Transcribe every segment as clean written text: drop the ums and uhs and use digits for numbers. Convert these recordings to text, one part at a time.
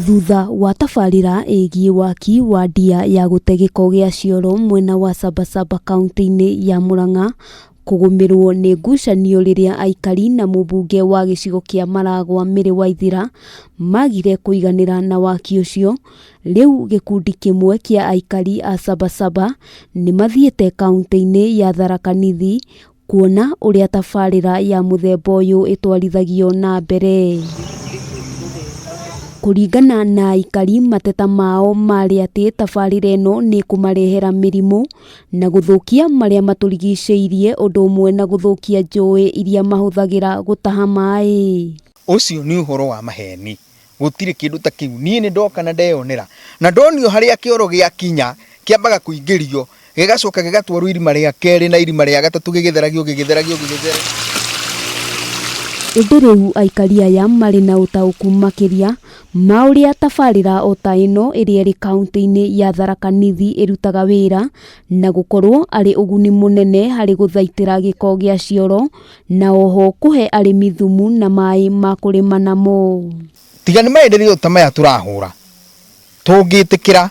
Thutha wa tabarĩra ĩgiĩ waki wa ndia ya gũte gĩko gĩa cioro mwena wa Sabasaba kaunti-inĩ ya Murang'a kũgũmĩrwo nĩ ngucanio rĩrĩa aikari na mũmbunge wa gĩcigo kĩa Maragwa Mary Waithira magire kũiganĩra na waki ũcio, rĩu gĩkundi kĩmwe kĩa aikari a Sabasaba nĩ mathiĩte kaunti-inĩ ya Tharaka Nithi kuona ũrĩa tabarĩra ya mũthemba ũyũ ĩtwarithagio na mbere. Kũringana na aikari, mateta mao marĩ atĩ tabarĩra ĩno nĩ kũmarehera mĩrimũ na gũthũkia marĩa matũrigicĩirie, ũndũ ũmwe na gũthũkia njũĩ iria mahũthagĩra gũtaha maĩ. Ũcio nĩ ũhoro wa maheni, gũtirĩ kĩndũ ta kĩu. Niĩ nĩ ndoka na ndeyonera, na ndonio harĩa kĩoro gĩakinya kĩambaga kũingĩrio gĩgacoka gĩgatwarwo irima rĩa kerĩ na irima rĩa gatatũ gĩgĩtheragio. Ĩndĩ rĩu aikari aya marĩ na ũtaũku makĩria ma ũrĩa tabarĩra o ta ĩno ĩrĩa ĩrĩ kaunti-inĩ ya Tharaka Nithi ĩrutaga wĩra na gũkorwo arĩ ũguni mũnene harĩ gũthaitĩra gĩko gĩa cioro na oho kũhe arĩmi thumu na maĩ ma kũrĩma namo. Tiga nĩ maenderio ta maya tũrahũra, tũngĩtĩkĩra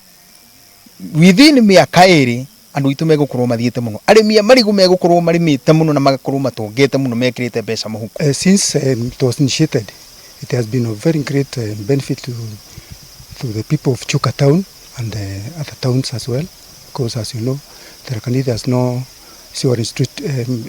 within mĩaka ĩrĩ andũ aitũ megũkorwo mathiĩte mũno, arĩmi a marigũ megũkorwo marĩmĩte mũno na magakorwo matongete mũno mekĩrĩte mbeca mũhuko. Since it was initiated, it has been of very great benefit to the people of Chuka town and other towns as well, because as you know, Tharaka Nithi has no sewerage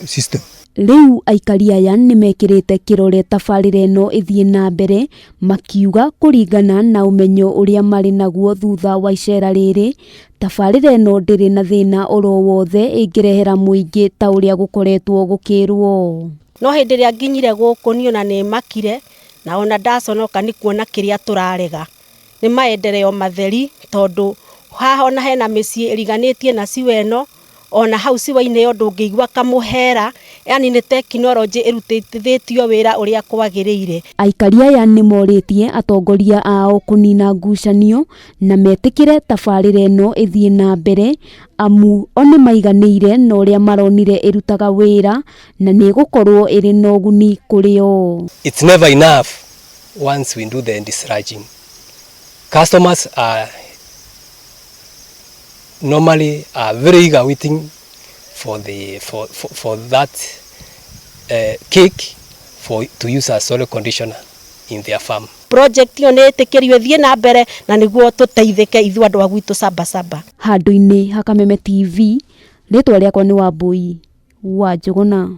system. Rĩu aikari aya nĩ mekĩrĩte kĩrore tabarĩra ĩno ĩthiĩ na mbere, makiuga kũringana na ũmenyo ũrĩa marĩ naguo thutha wa icera rĩrĩ, tabarĩra ĩno ndĩrĩ na thĩna oro wothe ĩngĩrehera mũingĩ ta ũrĩa gũkoretwo gũkĩrwo. No hĩndĩ ĩrĩa nginyire gũkũ niĩ ona nĩ makire, na ona ndaconoka nĩ kuona kĩrĩa tũrarega. Nĩ maendereo matheri, tondũ haha ona hena mĩciĩ ĩriganĩtie na ciwa ĩno, ona hau ciwa-inĩ ĩyo ndũngĩigua kamũhera, yani nĩ tekinoronjĩ ĩrutithĩtio wĩra ũrĩa kwagĩrĩire. Aikari aya nĩ morĩtie atongoria ao kũnina ngucanio na metĩkĩre tabarĩra ĩno ĩthiĩ na mbere, amu o nĩ maiganĩire na ũrĩa maronire ĩrutaga wĩra na nĩ gũkorwo ĩrĩ na ũguni kũrĩ o. It's never enough once we do the discharging. Customers are normally very eager waiting for that cake to use as soil conditioner in their farm. Project ĩyo nĩ ĩtĩkĩrio ĩthiĩ na mbere na nĩguo tũteithĩke ithuĩ andũ a gwitũ Sabasaba. Handũ-inĩ ha Kameme TV, rĩtwa rĩakwa nĩ Wambui wa Njũgũna.